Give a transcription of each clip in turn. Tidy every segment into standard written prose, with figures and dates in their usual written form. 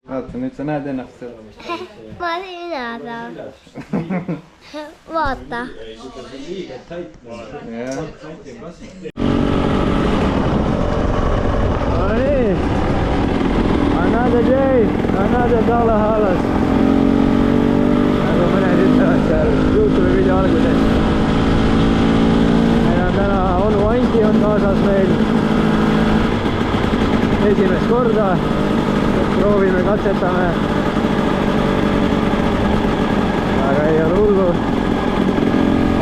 Vaata, nüüd sa näed ennast seal. Ma siin näen. Vaata. No nii. Another day, another dollar hallas. Nagu mõned ütlevad seal YouTube'i video alguses. Meil on täna onu Anti on kaasas meil. Esimest korda. Proovime, katsetame. Aga ei ole hullu.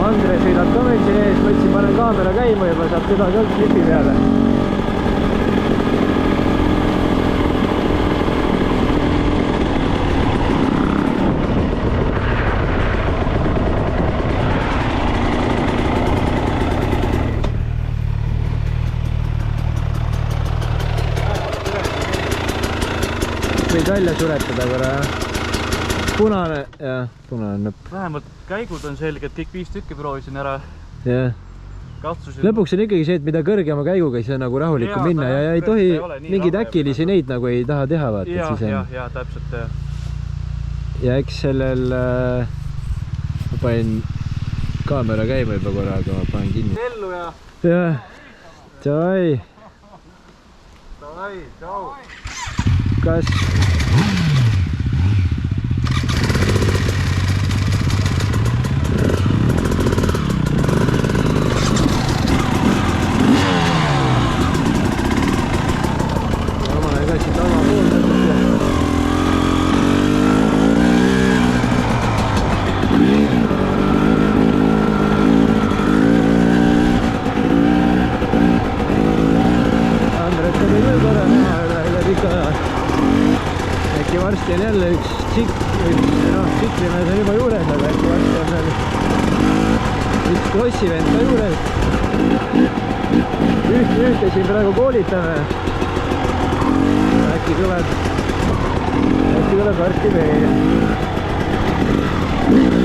Andre sõidab ka meil siin ees. Mõtlesin, panen kaamera käima juba, saab teda ka klipi peale. Võid välja suretada korra, jah. Punane, jah, punane nõpp. Vähemalt käigud on selged, kõik 5 tükki proovisin ära. Jah. Katsusin. Lõpuks on ikkagi see, et mida kõrgema käiguga ei saa nagu rahulikku minna ja ei tohi mingeid äkilisi neid nagu ei taha teha, vaata. Ja, täpselt. Ja eks sellel ma panin kaamera käima juba korra, aga ma panen kinni. Ellu ja. Jah, davai. Davai, tšau. Kas? Varsti on jälle üks tsiklimees on juba juures, aga äkki varsti on veel üks krossivend ka juures. Ühte siin praegu koolitame. Äkki tuleb varsti veel. Mira.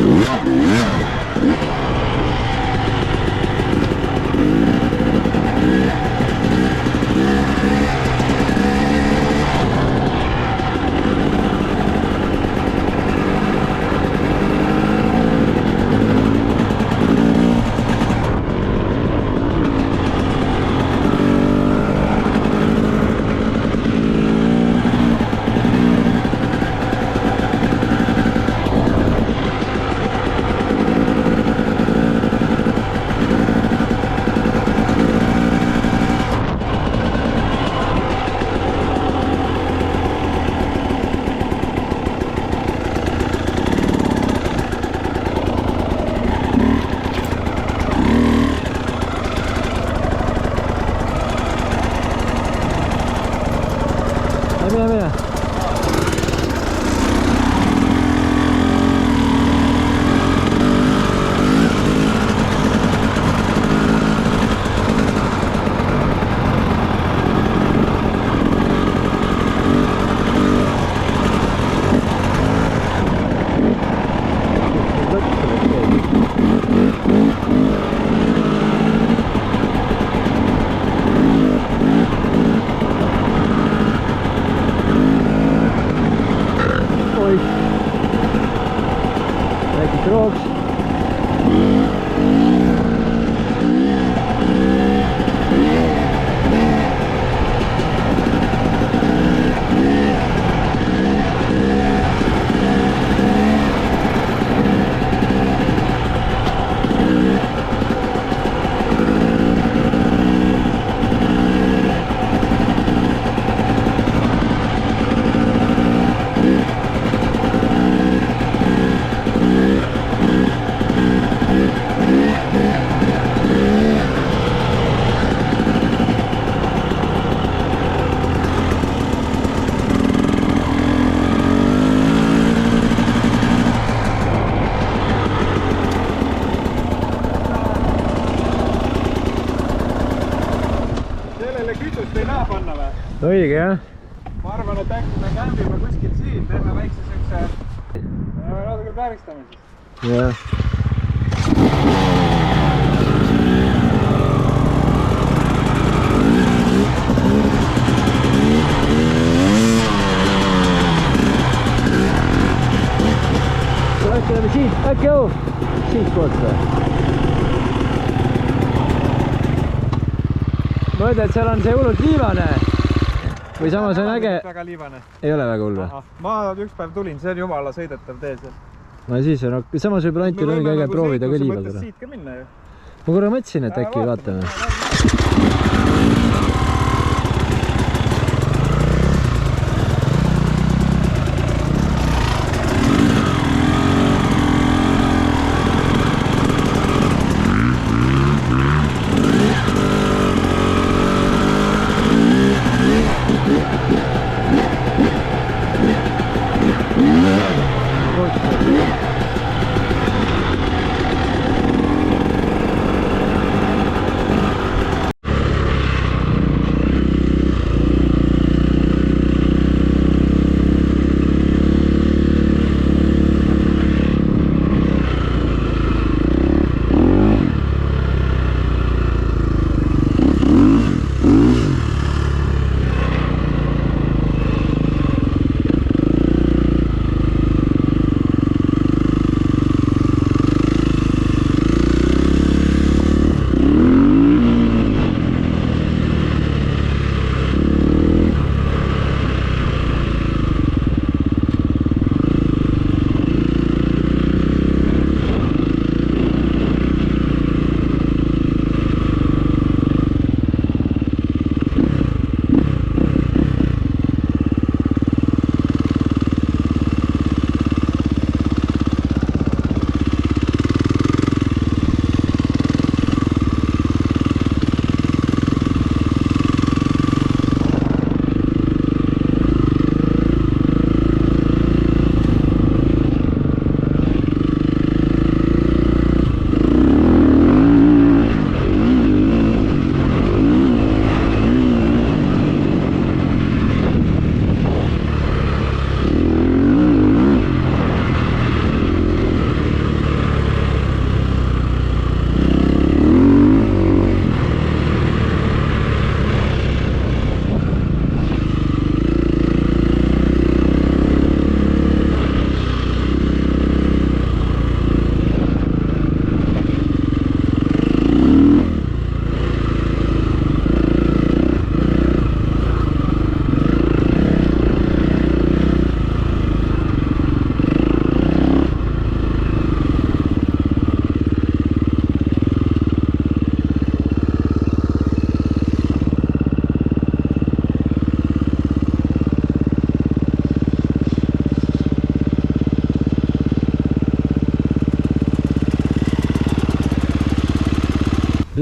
Rocks. Õige, jah? Ma arvan, et äkki me kämbime kuskil siin, teeme väikse siukse natuke pääristame siis. Jah. tuleme siit, äkki õu? Siit poolt või? Ma mõtlen, et seal on see hullult liivane. Või samas on äge... Väga liivane. Ei ole väga hull või? Ma üks päev tulin, see on jumala sõidetav tee seal. No siis on, samas võib-olla Antil ongi äge proovida ka liivaldada. Siit ka minna ju. Ma korra mõtlesin, et äkki vaatame.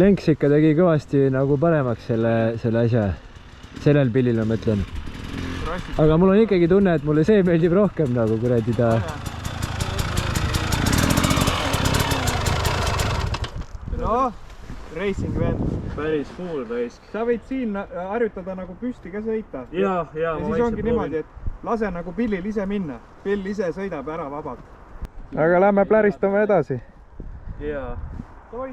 Lenks ikka tegi kõvasti nagu paremaks selle asja. Sellel pillil ma mõtlen. Aga mul on ikkagi tunne, et mulle see meeldib rohkem nagu kuradi ta. No, racing vend. Päris full raisk. Sa võid siin harjutada nagu püsti ka sõita. Ja siis ongi niimoodi, et lase nagu pillil ise minna. Pill ise sõidab ära vabalt. Aga lähme pläristame edasi. Jaa. Toi.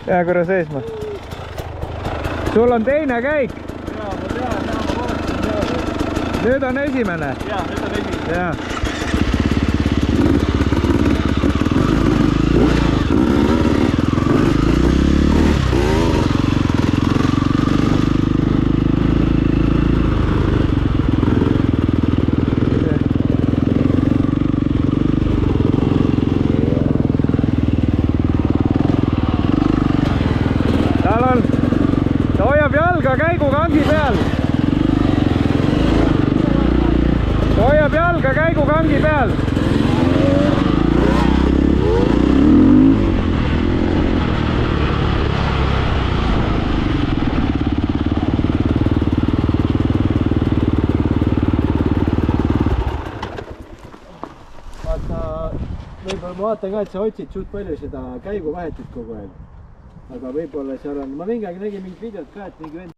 Jää korra seisma. Sul on teine käik. Jaa, ma tean. Nüüd on esimene. Jaa, nüüd on esimene. Jaa. Ta hoiab jalga käigukangi peal. Ta hoiab jalga käigukangi peal. võib-olla ma vaatan ka, et sa otsid suht palju seda käiguvahetust kogu aeg. Aga võib-olla seal on, ma mingi aeg nägin mingit videot ka, et mingi vend.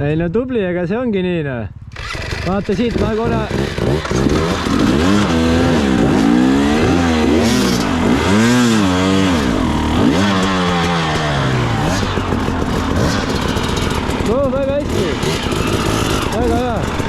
Ei no tubli, ega see ongi nii, no. Vaata siit, ma korra... No, väga hästi. Väga hea.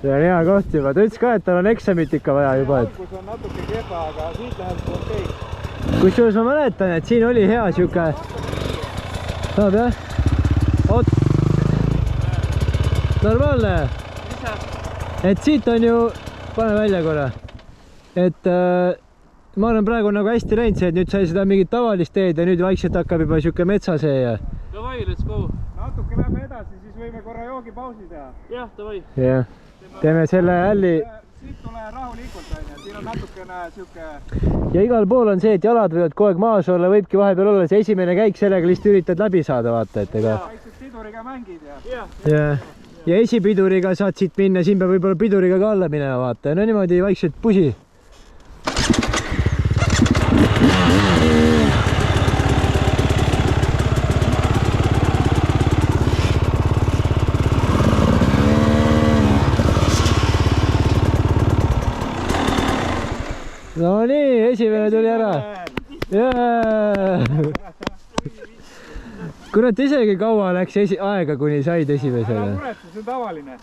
see on hea koht juba, ta ütles ka, et tal on eksamit ikka vaja juba, et algus on natuke kehva, aga siit läheb okei. kusjuures ma mäletan, et siin oli hea siuke. Saab jah? Oot. Normaalne. Et siit on ju, pane välja korra. Et ma olen praegu nagu hästi läinud see, et nüüd sai seda mingit tavalist teed ja nüüd vaikselt hakkab juba siuke metsasee ja. Davai, let's go. Natuke lähme edasi, siis võime korra joogipausi teha. Jah, davai. Jah. Teeme selle hälli. Siit tule rahulikult, siin on natukene siuke... Ja igal pool on see, et jalad võivad kogu aeg maas olla, võibki vahepeal olla see esimene käik, sellega lihtsalt üritad läbi saada, vaata, et ega. Vaikselt piduriga mängid ja... Ja esipiduriga saad siit minna, siin peab võib-olla piduriga ka alla minema, vaata. No niimoodi vaikselt pusi. No nii, esimene tuli ära. Kurat, isegi kaua läks aega, kuni said esimesele. Ära muretse, see on tavaline.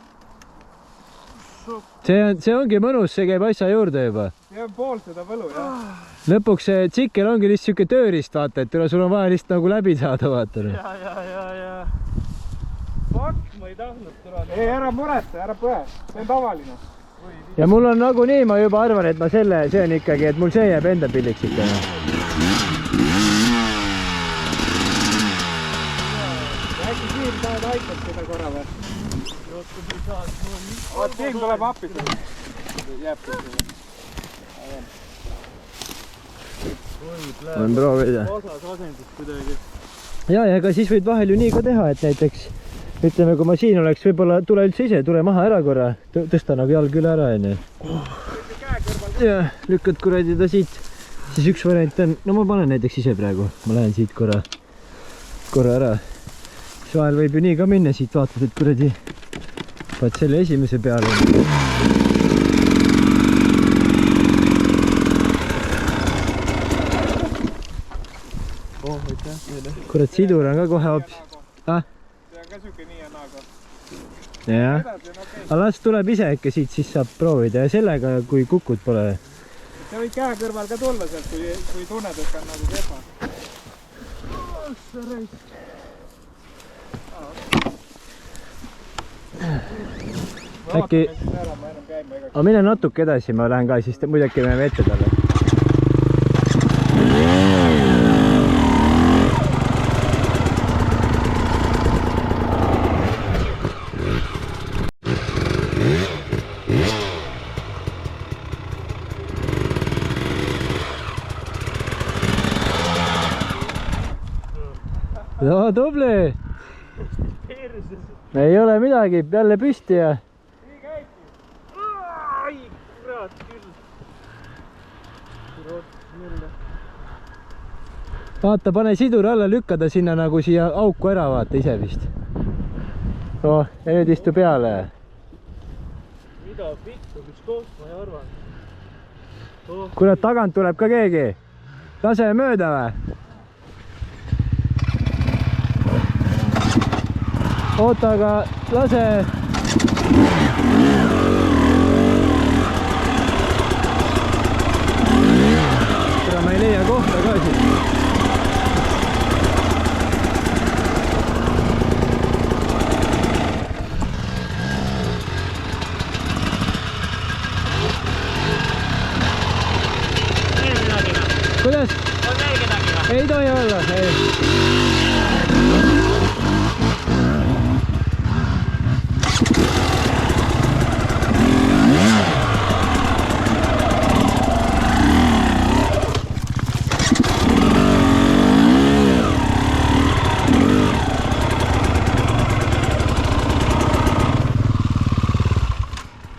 See ongi mõnus, see käib asja juurde juba. See on pool seda võlu, jah. Lõpuks see tsikkel ongi lihtsalt siuke tööriist, vaata, et sul on vaja lihtsalt nagu läbi saada, vaata. Ja. Fuck, ma ei tahtnud tulla. Ei, ära muretse, ära põe. See on tavaline. Ja mul on nagunii, ma juba arvan, et ma see on ikkagi, et mul see jääb enda pilliks ikka. Äkki siin saad aitad seda korra või? Oot, siin tuleb appi seda. Jääb seda. On proovida. Osas asendus kuidagi. Ja ega siis võid vahel ju nii ka teha, et näiteks ütleme, kui ma siin oleks, võib-olla tule üldse ise, tule maha ära korra, tõsta nagu jalg üle ära, enne. Ja, lükkad kuradi ta siit. Siis üks variant on, no ma panen näiteks ise praegu, ma lähen siit korra ära. Siis vahel võib ju nii ka minna siit, vaatad, et kuradi paad selle esimese peale. Kurat, sidur on ka kohe hoopis. Ah? Jah, aga las tuleb ise ikka siit, siis saab proovida ja sellega, kui kukud pole. Sa võid käe kõrval ka tulla sealt, kui tunned, et on nagu kehva. Äkki, aga mine natuke edasi, ma lähen ka, siis muidugi me ette talle. No tubli! Ei ole midagi, jälle püsti ja... Nii käibki! Ai, kurat küll! Vaata, pane sidur alla, lükka ta sinna nagu siia auku ära, vaata ise vist. Oh, ja nüüd istu peale. Mida vittu, kus koht ma ei arvan. Kurat, tagant tuleb ka keegi. Lase mööda või? Oota, aga lase... Kurat, ma ei leia kohta ka siit. Kuidas? On veel kedagi või? Ei tohi olla, ei.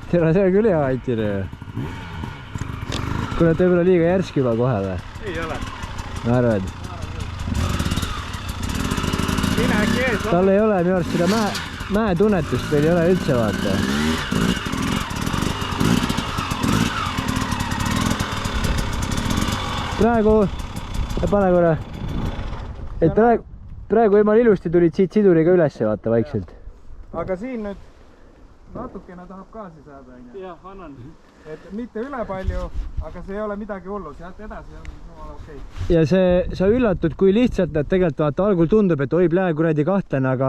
Tere, see on küll hea Antile. Kuule, et võib-olla liiga järsk juba kohe või? Ei ole. Ma arvan. Mine äkki ees. Tal ei ole minu arust seda mäetunnetust veel ei ole üldse, vaata. Praegu, pane korra. Et praegu emal ilusti tulid siit siduriga ülesse, vaata, vaikselt. Aga siin nüüd natukene tahab gaasi saada, onju. jah, annan. Et mitte üle palju, aga see ei ole midagi hullu, sealt edasi on okei. Ja sa üllatud, kui lihtsalt nad tegelikult vaata algul tundub, et oi plee kuradi kahtlane, aga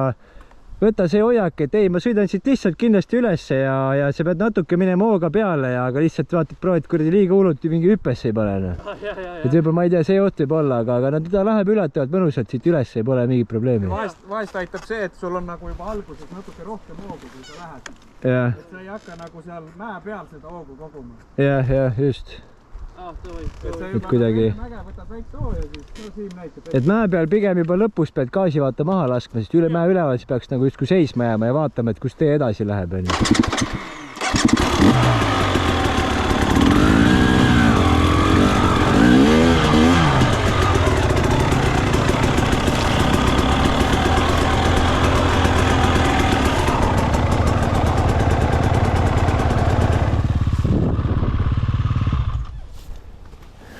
võta see hoiak, et ei, ma sõidan siit lihtsalt kindlasti ülesse ja sa pead natuke minema hooga peale ja aga lihtsalt vaatad, proovid kuradi liiga hullult mingi hüppesse ei pane. Et võib-olla ma ei tea, see oht võib olla, aga ta läheb üllatavalt mõnusalt siit üles, ei pole mingit probleemi. Vahest aitab see, et sul on nagu juba alguses natuke rohkem hoogu, kui sa lähed. Ja. Et sa ei hakka nagu seal mäe peal seda hoogu koguma. Ja, just. Et kuidagi võtad väikse hoo ja siis Siim näitab. Et mäe peal pigem juba lõpus pead gaasi vaata maha laskma, sest mäe üleval siis peaks nagu justkui seisma jääma ja vaatama, et kus tee edasi läheb.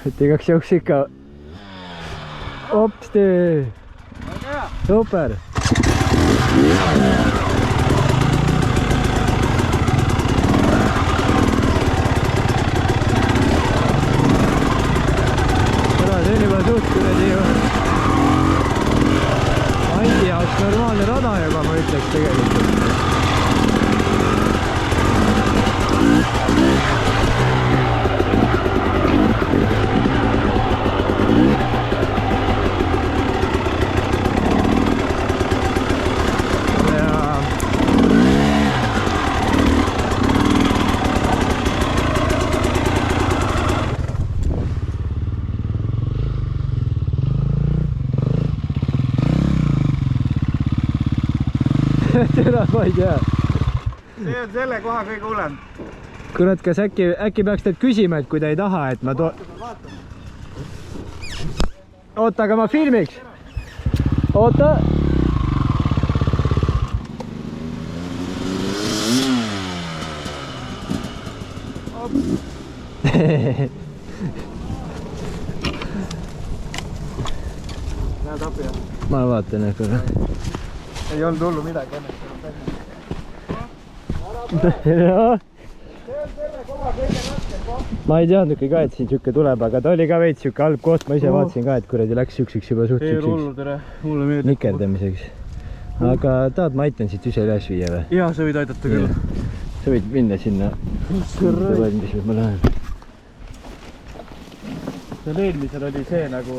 Et igaks jõuks ikka hopsti super see on juba suht kuradi ju Andi jaoks normaalne rada juba, ma ütleks tegelikult. Teda ma ei tea. See on selle koha kõige hullem. Kurat, kas äkki peaks teid küsima, et kui ta ei taha, et ma Oota, aga ma filmiks. Oota. Näed api jah? Ma vaatan jah korra. Ei olnud hullu midagi enne. Ma ei teadnudki ka, et siin siuke tuleb, aga ta oli ka veits siuke halb koht, ma ise vaatasin ka, et kuradi läks siukseks juba suht siukseks nikerdamiseks. Aga tahad, ma aitan siit ise üles viia või? Jaa, sa võid aidata küll. Sa võid minna sinna. Valmis, ma lähen. Seal eelmisel oli see nagu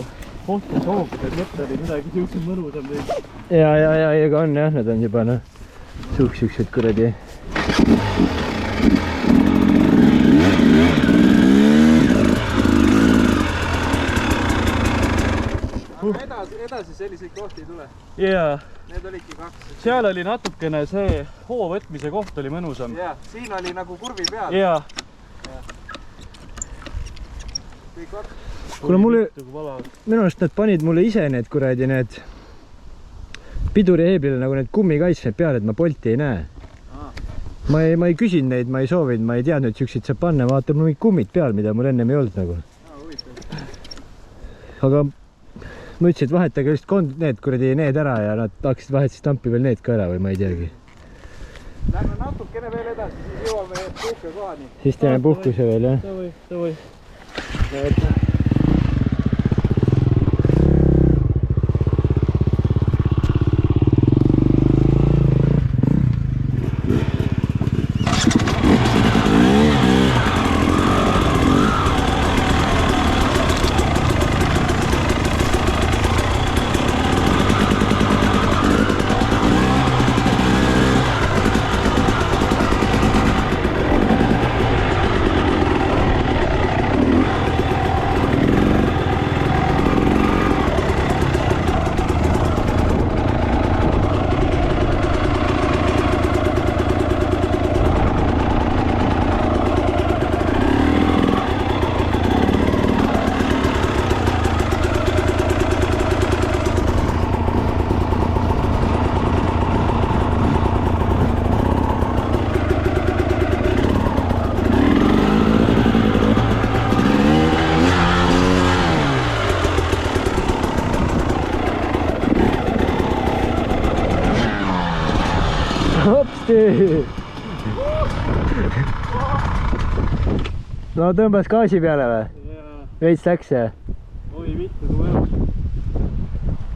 kohtus hoogus, et mõte oli midagi siuksed mõnusam teid. Ja, ega on jah, need on juba siuksed kuradi. Edasi selliseid kohti ei tule. Jaa. Need olidki 2. Seal oli natukene see hoo võtmise koht oli mõnusam. Jaa, siin oli nagu kurvi peal. Jaa. Kõik 2. Kuule minu arust nad panid mulle ise need kuradi need piduriheeblile nagu need kummikaitsmed peale, et ma polti ei näe. Ma ei küsinud neid, ma ei soovinud, ma ei teadnud, et siukseid saab panna, vaata mul mingid kummid peal, mida mul ennem ei olnud nagu. Aga ma ütlesin, et vahetage lihtsalt need kuradi need ära ja nad hakkasid vahetasid tampi veel need ka ära või ma ei teagi. Lähme natukene veel edasi, siis jõuame puhke kohani. Siis teeme puhkuse veel jah. Davai. no tõmbas gaasi peale või? Veits läks jah? oi mitte, kui jah.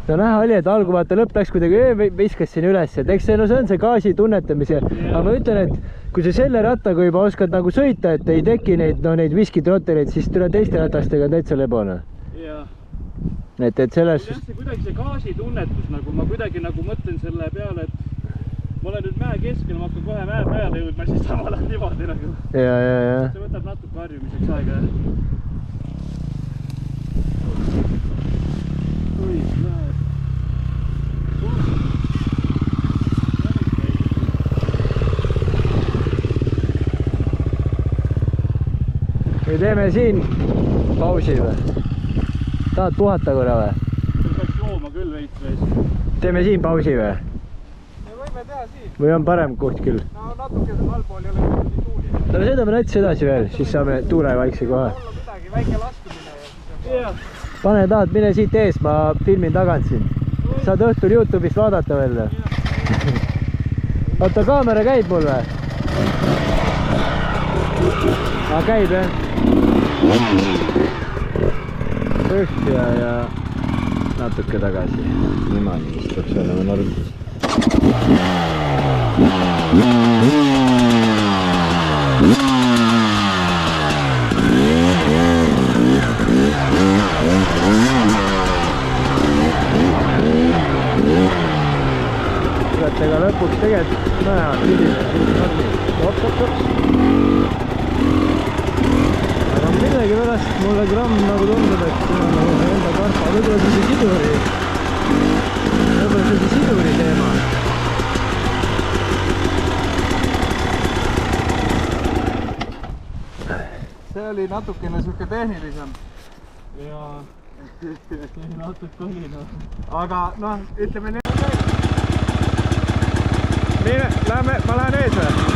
no näha oli, et algu vaata lõpp läks kuidagi, viskas siin üles, et eks see, no see on see gaasi tunnetamise, aga ma ütlen, et kui sa selle rattaga juba oskad nagu sõita, et ei teki neid, no neid viskitrottereid, siis tule teiste ratastega on täitsa lebone. et selles... see kuidagi see gaasitunnetus nagu, ma kuidagi nagu mõtlen selle peale, et ma olen nüüd mäe keskel, ma hakkan kohe mäe peale jõudma, siis samal ajal niimoodi nagu. ja. see võtab natuke harjumiseks aega. oi, näed. või teeme siin pausi või? tahad puhata korra või? peaks jooma küll veits. teeme siin pausi või? me võime teha siin. või on parem koht küll? no natuke allpool ei ole nii tuuli. no sõidame nats edasi veel, siis saame tuule vaikse kohe. olla midagi, väike laskumine ja siis on pane tahad, mine siit ees, ma filmin tagant siin. saad õhtul Youtube'ist vaadata veel või? oota, kaamera käib mul või? käib jah? üht ja natuke tagasi. niimoodi, siis peaks olema normis. ega lõpuks tegelikult näevad ops. aga millegipärast mulle gramm nagu tundub, et see on nagu enda karpa, võib-olla see siduri teema. see oli natukene siuke tehnilisem. jaa, natuke oli noh. aga noh, ütleme nii. Lähme, ma lähen ees või?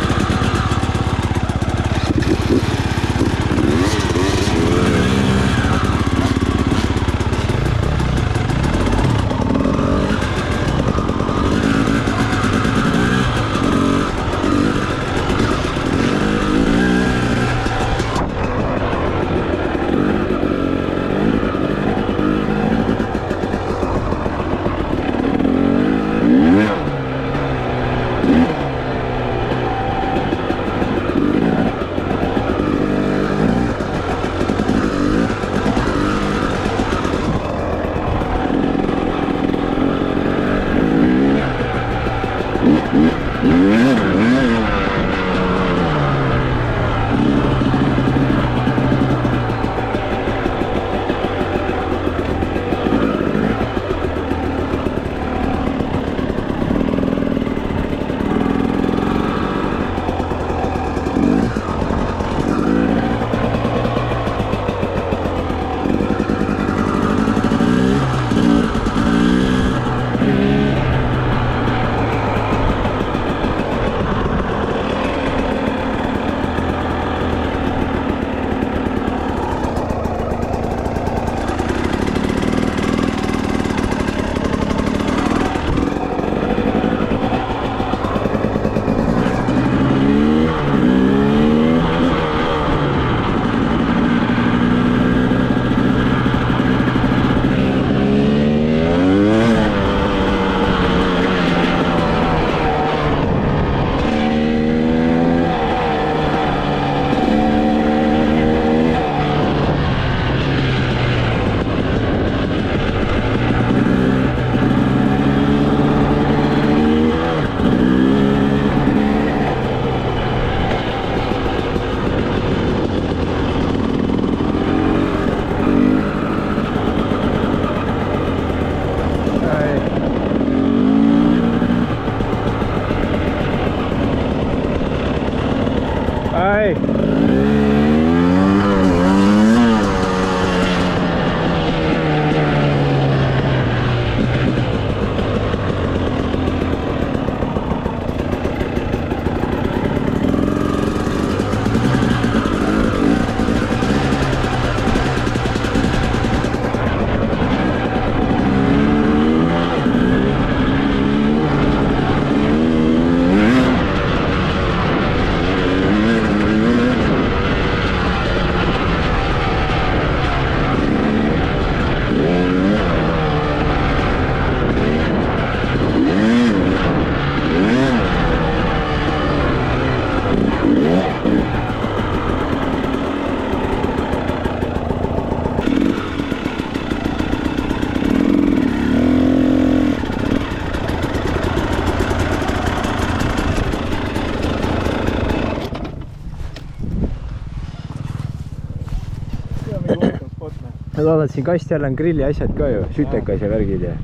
ma loodan, et siin kasti all on grilli asjad ka ju, sütekas ja värgid ja.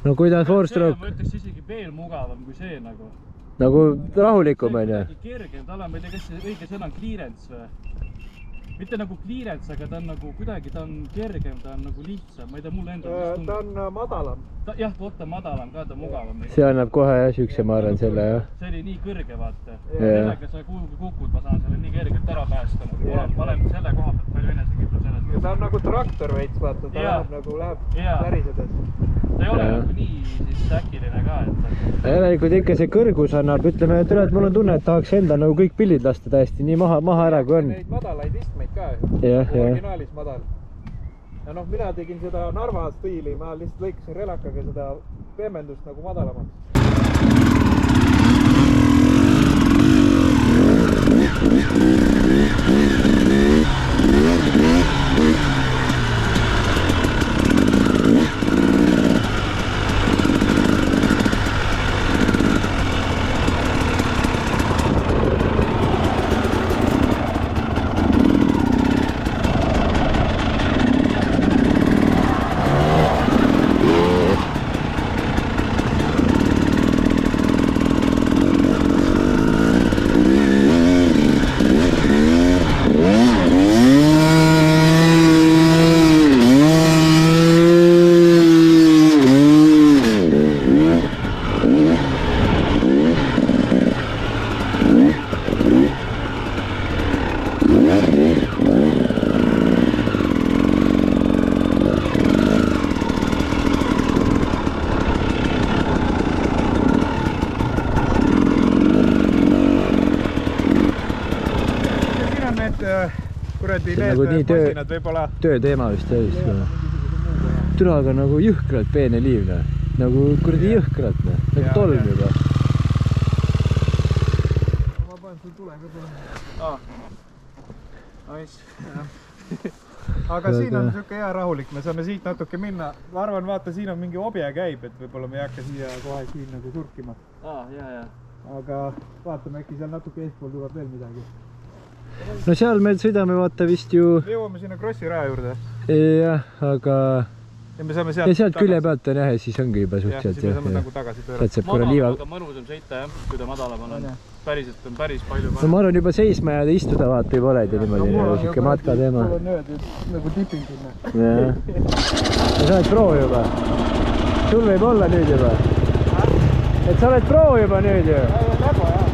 No kuidas four-stroke? Ma ütleks isegi veel mugavam kui see nagu. Nagu rahulikum on ju? Kergem, tal on, ma ei tea, kas see õige sõna on clearance või? Mitte nagu clearance, aga ta on nagu kuidagi, ta on kergem, ta on nagu lihtsam, ma ei tea, mulle enda ta on madalam. Jah, ta on madalam ka, ta on mugavam. See annab kohe jah, sükse, ma arvan selle jah. See oli nii kõrge, vaata. Sellega sa kuhugi kukud, ma saan selle nii kergelt ära päästa. Ma olen selle koha pealt palju enesekindlus selles. Ja ta on nagu traktor veits, vaata, ta läheb nagu pärisedes. Ta ei ole nagu nii siis äkiline ka, et... Järelikult ikka see kõrgus annab, ütleme, et mul on tunne, et tahaks enda nagu kõik pillid lasta täiesti nii maha ära, kui on. Neid madalaid istmeid ka, originaalis madal. Ja noh, mina tegin seda Narva stiili, ma lihtsalt lõikasin relakaga seda pehmendust nagu madalamaks. Nagu nii tööteema vist jah. Türa aga nagu jõhkralt peene liivne. Nagu kuradi jõhkralt, nagu tolm juba. Ma panen sul tule ka tule. Nice. Aga siin on siuke hea rahulik, me saame siit natuke minna. Ma arvan, vaata, siin on mingi obje käib, et võib-olla me ei hakka siia kohe siin nagu surkima. Aga vaatame, äkki seal natuke eespool tuleb veel midagi. No seal meil sõidame vaata vist ju... Me jõuame sinna Krossi raja juurde. Jah, aga... Ja me saame sealt... Ja sealt külje pealt on jah, ja siis ongi juba suht sealt. Ja siis me saame nagu tagasi pöörata. Madalaga mõnusam sõita jah, kui ta madalam on. Päriselt on päris palju... No ma arvan juba seisma ja istuda vaata juba oled ja niimoodi. Siuke matka teema. Mul on nööd, nagu tiping sinna. Jah. Ja sa oled pro juba. Sul võib olla nüüd juba. Et sa oled pro juba nüüd ju. Läbo jah.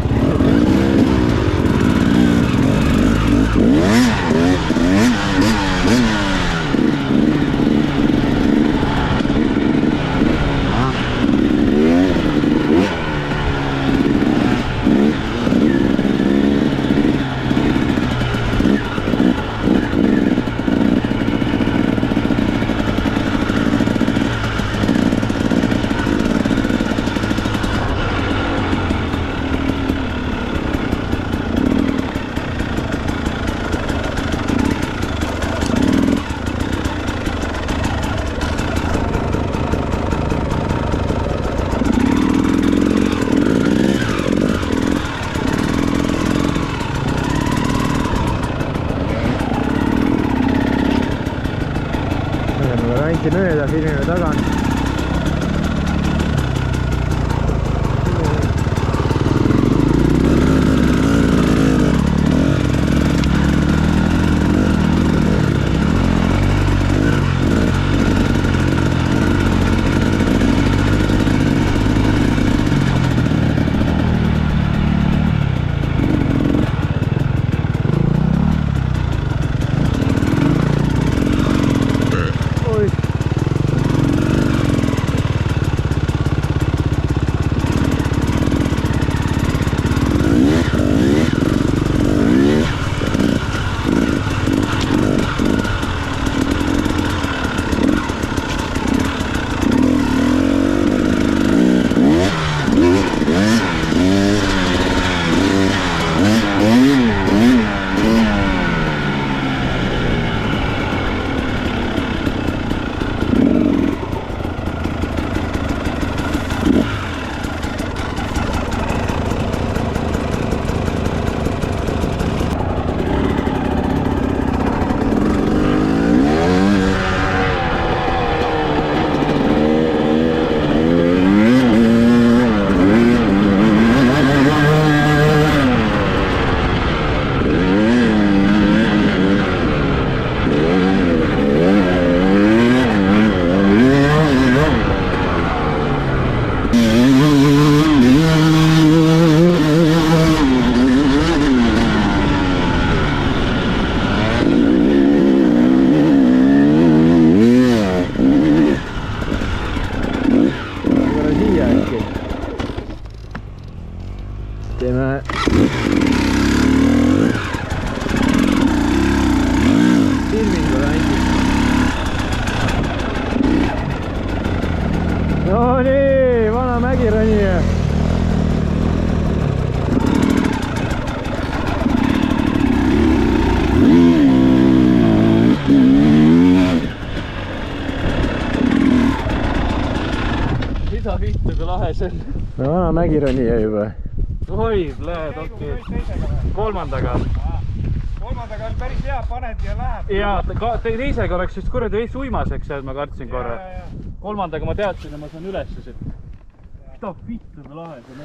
Mööda filmime tagan. teeme filmingu variandi. No nii, vana mägironija. Mida vittu, kui lahe see on? No vana mägironija juba. Oi, lähed, okei. Kolmandaga. Kolmandaga on päris hea, paned ja läheb. Ja teisega oleks just kuradi veits uimaseks, et ma kartsin korra. Kolmandaga ma teadsin ja ma saan üles, et mida vittu, kui lahe see on.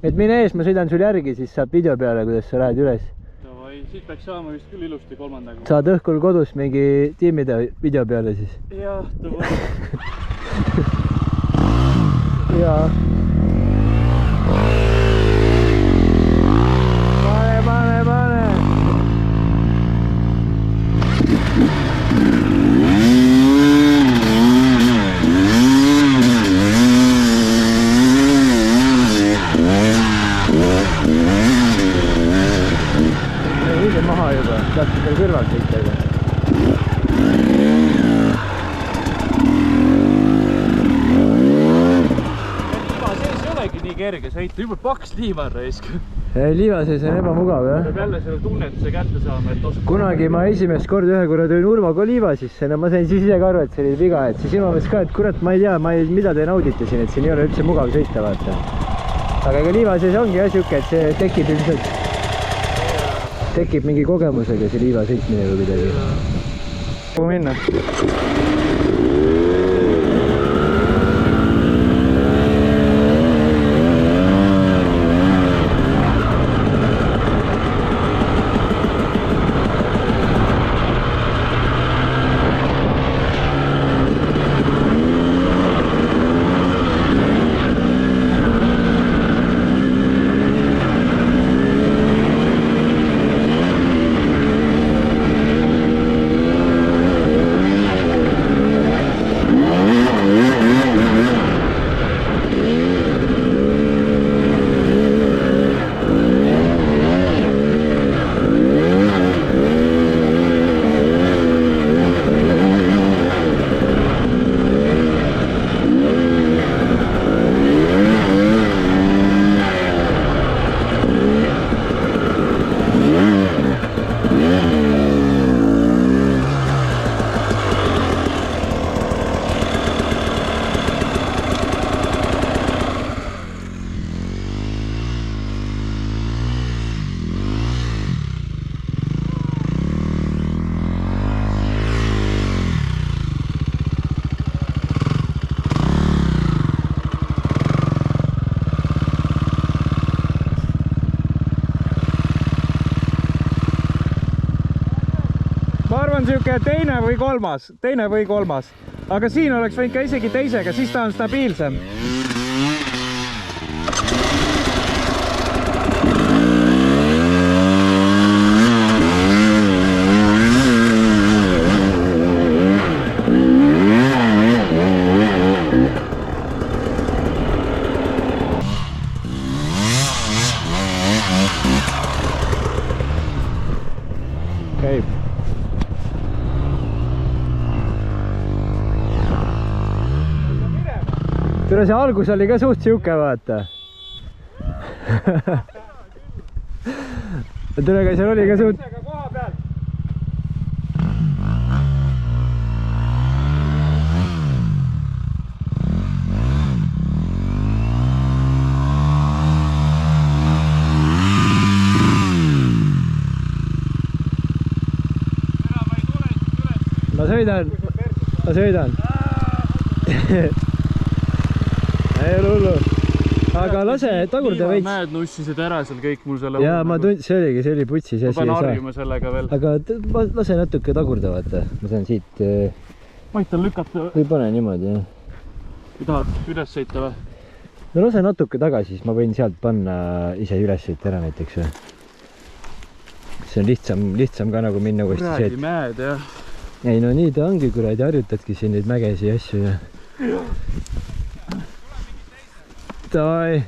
Et mine ees, ma sõidan sul järgi, siis saab video peale, kuidas sa lähed üles. Davai, siit peaks saama vist küll ilusti kolmandaga. Saad õhkul kodus mingi tiimide video peale siis. Jah, davai. Jaa. Pane. Õige maha juba, saab seal kõrvalt sõita. Liiva sees ei olegi nii kerge sõita, juba paks liiva on raisk. Liiva sees on ebamugav, jah? Peab jälle selle tunnetuse kätte saama, et oskab... Kunagi ma esimest korda ühe korra tõin Urvaga liiva sisse, no ma sain siis ise ka aru, et see oli viga, et siis ilma mõttes ka, et kurat, ma ei tea, mida te naudite siin, et siin ei ole üldse mugav sõita, vaata. Aga ega liiva sees ongi jah siuke, et see tekib ilmselt, tekib mingi kogemusega see liiva sõitmine või midagi. Kuhu minna? Siuke teine või kolmas, aga siin oleks võinud ka isegi teisega, siis ta on stabiilsem. Käib. tule see algus oli ka suht siuke, vaata. tule, aga seal oli ka suht... Ma sõidan. Ei ole hullu. Aga lase tagurda veits. Mäed nussisid ära seal kõik mul selle... Jaa, ma tundsin, see oli putsis. Ma pean harjuma sellega veel. Aga lase natuke tagurda, vaata. Ma saan siit... Ma aitan lükata. Või pane niimoodi, jah. Või tahad üles sõita või? No lase natuke tagasi, siis ma võin sealt panna ise üles sõita ära näiteks. See on lihtsam ka nagu minna uuesti Kuradi mäed, jah. Ei no nii ta ongi, kuradi harjutadki siin neid mägesi ja asju ja... Davai!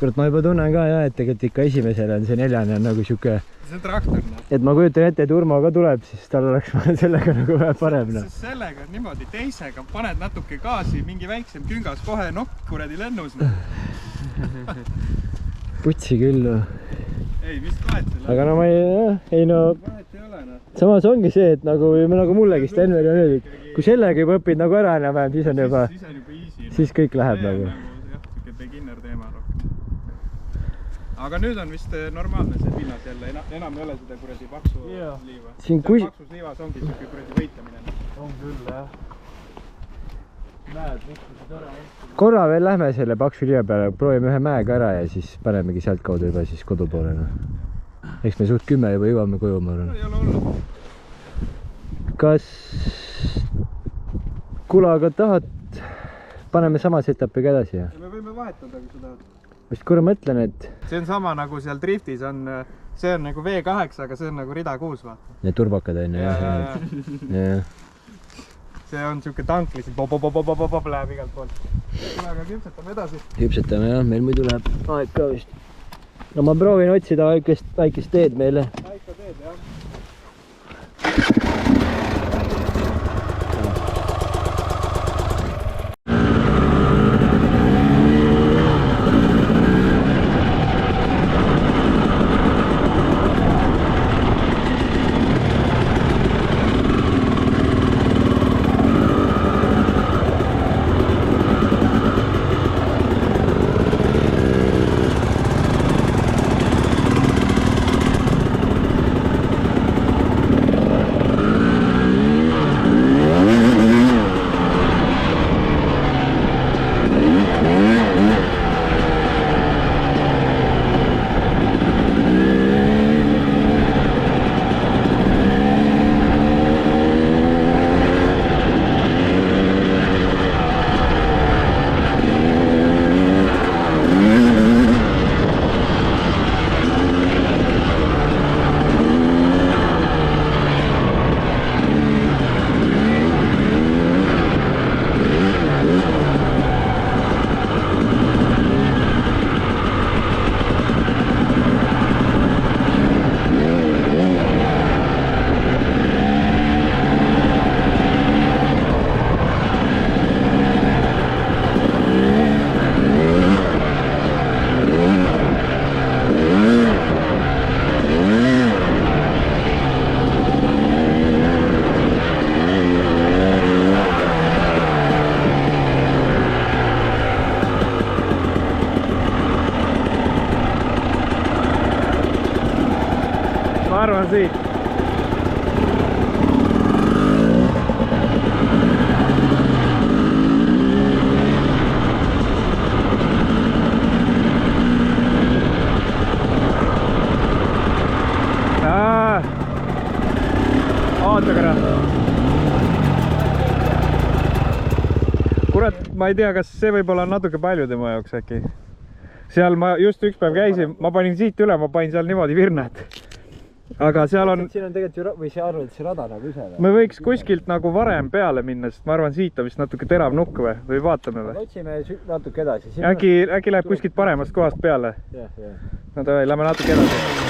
Kurat, ma juba tunnen ka jah, et tegelikult ikka esimesele on see 4 on nagu siuke... See on traktor. Et ma kujutan ette, et Urmo ka tuleb, siis tal oleks sellega nagu vähe parem. Sellega niimoodi, teisega paned natuke gaasi, mingi väiksem küngas, kohe nokk kuradi lennus. Putsi küll. Ei, mis vahet selle? Aga no ma ei no... Vahet ei ole, no. Samas ongi see, et nagu mullegi Stenveri on öeldud, kui sellega juba õpid nagu ära enam-vähem, siis on juba easy. Siis kõik läheb nagu. Jah, siuke beginner teema rohkem. Aga nüüd on vist normaalne see pinnas jälle, enam ei ole seda kuradi paksu liiva. Paksus liivas ongi siuke kuradi võitlemine. On küll, jah. Mäed nukkusid ära. Korra veel lähme selle paksu liiva peale, proovime ühe mäega ära ja siis panemegi sealt kaudu juba siis kodu poole. Eks me suht 10 juba jõuame koju, ma arvan. Ei ole hullu. Kas kulaga tahad, paneme sama setupiga edasi? Ja me võime vahetada, kui sa tahad. Vist korra mõtlen, et... See on sama nagu seal driftis on, see on nagu V8, aga see on nagu rida 6, vaata. Need turbakad on, jah. See on siuke tank, lihtsalt bob, läheb igalt poolt. Aga küpsetame edasi. Küpsetame, jah, meil muidu läheb aeg ka vist. No ma proovin otsida väikest teed meile. Väike teed, jah. Ma arvan siit. Oota korra. Kurat, ma ei tea, kas see võib olla natuke palju tema jaoks äkki. seal ma just üks päev käisin, ma panin siit üle, ma panin seal niimoodi virnad. Aga seal on... Siin on tegelikult ju, või see arvad, see rada nagu ise või? Me võiks kuskilt nagu varem peale minna, sest ma arvan, siit on vist natuke terav nukk või vaatame või? Otsime natuke edasi. Äkki läheb kuskilt paremast kohast peale? No davai, lähme natuke edasi.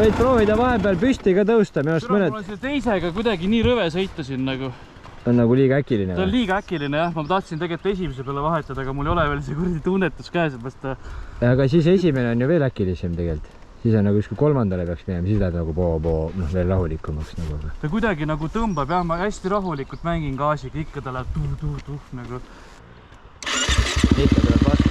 sa võid proovida vahepeal püsti ka tõusta, minu arust mõned... Mul on selle teisega kuidagi nii rõve sõita siin nagu. On nagu liiga äkiline. Ta on liiga äkiline jah, ma tahtsin tegelikult esimese peale vahetada, aga mul ei ole veel see kuradi tunnetus käes, et ta... Aga siis esimene on ju veel äkilisem tegelikult. Siis on nagu ükskõik kolmandale peaks minema, siis läheb nagu veel rahulikumaks nagu. Ta kuidagi nagu tõmbab jah, ma hästi rahulikult mängin gaasiga, ikka ta läheb tuh nagu. Ikka tuleb vastu.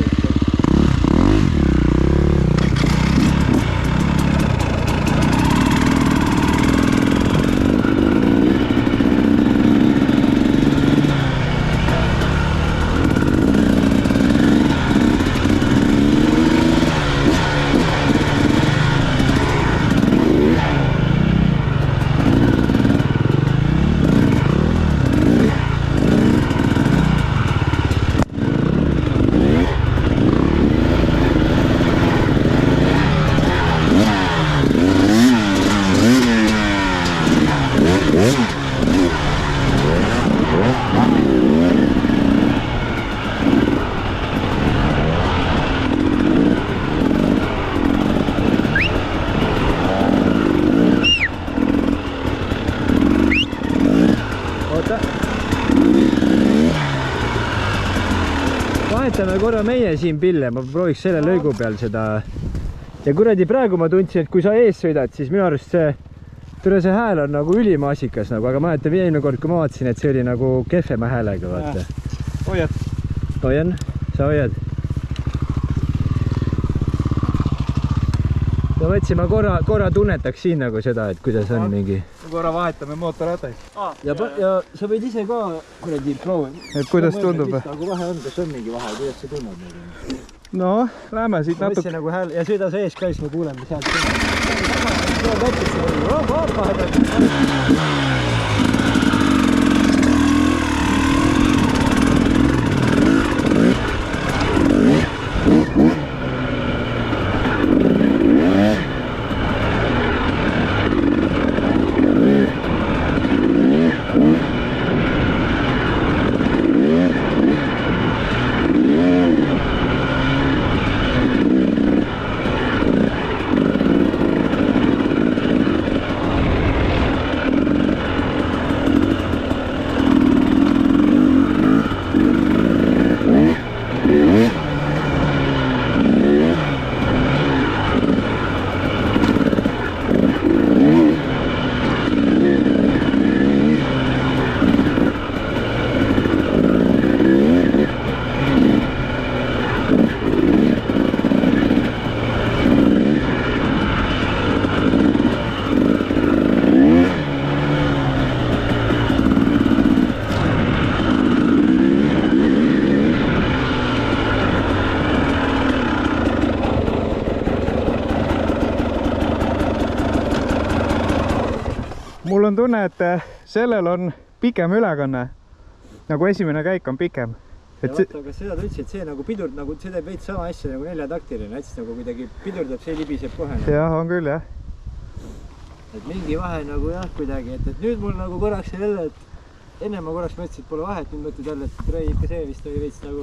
vahetame korra meie siin pille, ma prooviks selle lõigu peal seda. Ja kuradi praegu ma tundsin, et kui sa ees sõidad, siis minu arust see hääl on nagu ülimaasikas nagu, aga ma mäletan eelmine kord, kui ma vaatasin, et see oli nagu kehvema häälega, vaata. Hoiad? Hoian, sa hoiad. Ma mõtlesin, ma korra tunnetaks siin nagu seda, et kuidas on mingi. Korra vahetame mootorrataid. Ja sa võid ise ka kuradi proovi. Et kuidas tundub? Nagu vahe on, kas on mingi vahe, kuidas see tunneb? No, lähme siit natuke. Ma nagu hääl ja sõida sa ees ka, siis me kuuleme sealt. Mul on tunne, et sellel on pikem ülekanne, nagu esimene käik on pikem. Ja vaata, aga seda ta ütles, et see nagu pidurd, nagu see teeb veits sama asja nagu 4-taktiline, et siis nagu kuidagi pidurdab, see libiseb kohe. Jah, on küll, jah. Et mingi vahe nagu jah, kuidagi, et nüüd mul nagu korraks jälle, et enne ma korraks mõtlesin, et pole vahet, nüüd mõtled jälle, et rei ikka see vist oli veits nagu...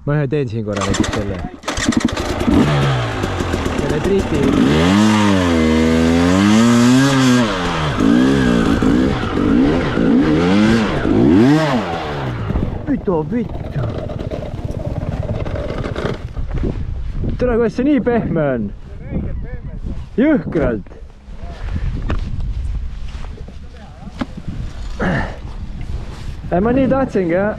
ma ühe teen siin korra näiteks selle triiti. Pito. Tere, kuidas see nii pehme on? Jõhkralt. Ma nii tahtsingi, jah.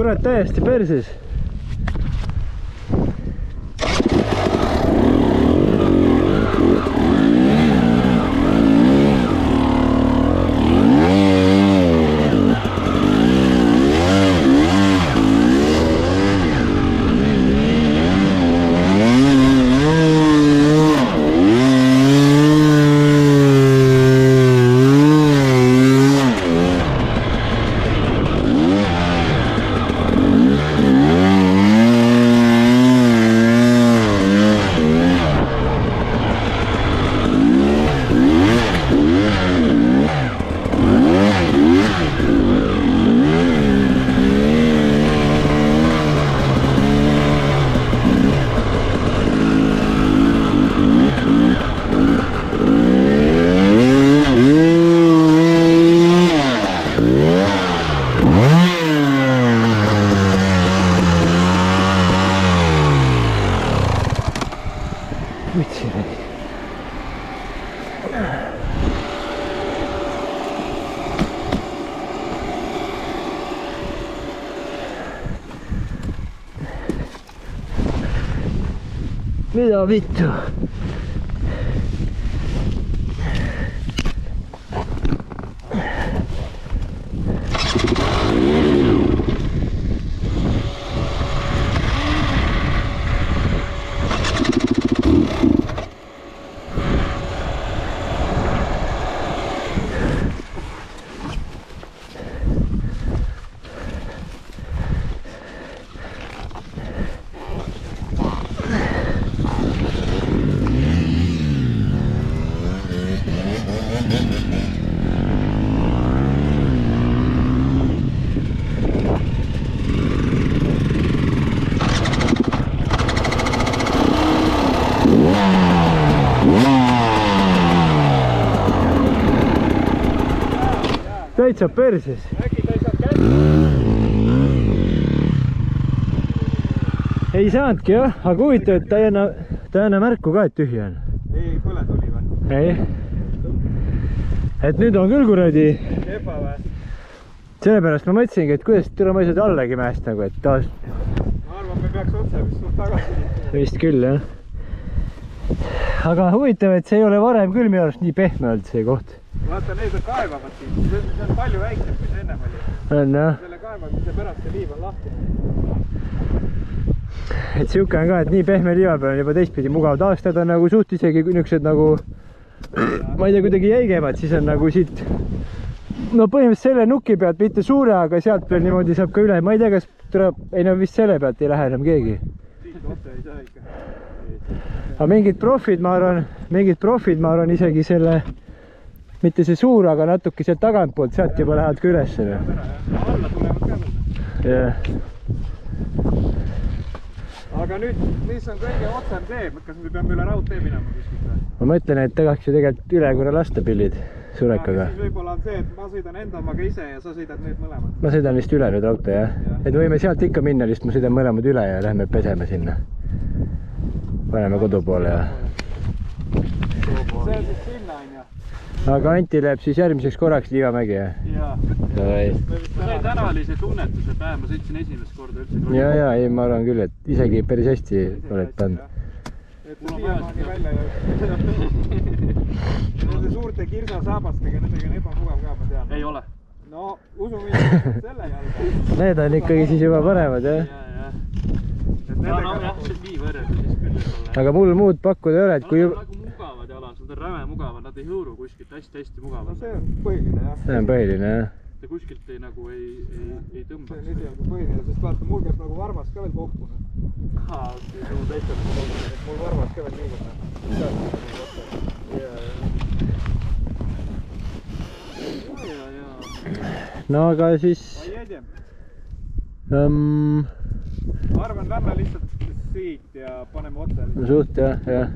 Kurat, täiesti perses. Mida vittu? Täitsa perses. Äkki ta ei saa kätte? Ei saanudki jah, aga huvitav, et ta ei anna märku ka, et tühi on. Ei, põle tuli või? Ei. Et nüüd on küll kuradi. Epa või? Sellepärast ma mõtlesingi, et kuidas türa ma ei saa allegi mäest nagu, et taas. Ma arvan, me peaks otse vist suht tagasi liikuma. Vist küll jah. Aga huvitav, et see ei ole varem küll minu arust nii pehme olnud see koht. Vaata, need on kaevavad siin. See on palju väiksem, kui see ennem oli. On jah. Selle kaevamise pärast see liiv on lahti. Et siuke on ka, et nii pehme liiva peal on juba teistpidi mugav. Taastad on nagu suht isegi niisugused nagu, ma ei tea, kuidagi jäigemad, siis on nagu siit, no põhimõtteliselt selle nuki pealt mitte suure, aga sealt veel niimoodi saab ka üle. Ma ei tea, kas tuleb, ei no vist selle pealt ei lähe enam keegi. Siit otse ei saa ikka. Aga mingid profid, ma arvan isegi selle, mitte see suur, aga natuke sealt tagantpoolt, sealt juba lähevad ka üles. Alla tulevad ka veel. jah. Aga nüüd, mis on kõige otsem tee? Kas me peame üle raudtee minema kuskilt või? Ma mõtlen, et tahaks ju tegelikult üle korra lasta pillid surekaga. Siis võib-olla on see, et ma sõidan enda omaga ise ja sa sõidad nüüd mõlemad. Ma sõidan vist üle nüüd raudtee, jah? Et võime sealt ikka minna, lihtsalt ma sõidan mõlemad üle ja lähme peseme sinna. Paneme kodu poole ja... See on siis sinna, on ju? Aga Anti läheb siis järgmiseks korraks Liivamägi, jah? Jaa. Täna oli see tunnetuse päev, ma sõitsin esimest korda üldse. Jaa, ei, ma arvan küll, et isegi päris hästi oled pannud. Et see siiamaani välja jõudnud. Ja nende suurte kirsasaabastega, nendega on ebamugav ka, ma tean. Ei ole. No, usu mind, selle jalga. Need on ikkagi siis juba paremad, jah? No jah, see nii võrrelda siis küll võib-olla. Aga mul muud pakkuda ei ole, et kui... Nad on nagu mugavad jalad, nad on räme mugavad, nad ei hõõru kuskilt hästi mugavad. No see on põhiline, jah. See on põhiline, jah. Ta kuskilt ei nagu ei tõmbaks. See on esialgu põhiline, sest vaata, mul käib nagu varvas ka veel kokku. Ahaa, sul teistel. Mul varvas ka veel liigub. no aga siis ma arvan, lähme lihtsalt siit ja paneme otse. Suht jah.